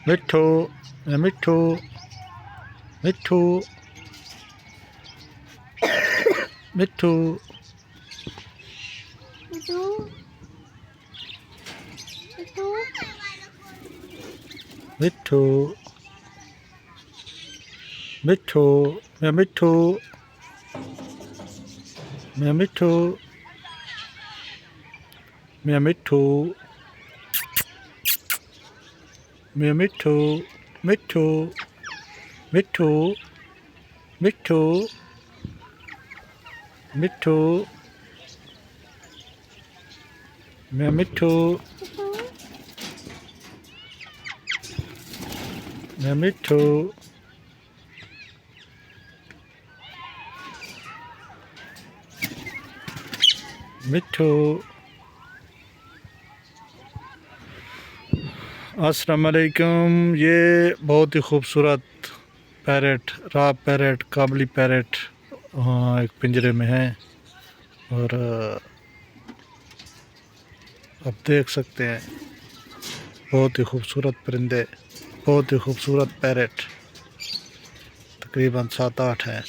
मिठू मिठू मिठू मिठू मिठू मिठू मिठू मिठू मैं मिठू मैं मिठू मैं मिठू मिठू मिठू मिठू मिठू मैं मिठू मैं मिठू मिठू अस्सलाम वालेकुम। ये बहुत ही खूबसूरत पैरट, रॉ पैरट, काबली पैरट एक पिंजरे में है और आप देख सकते हैं बहुत ही खूबसूरत परिंदे, बहुत ही खूबसूरत पैरट, तकरीबन 7-8 हैं।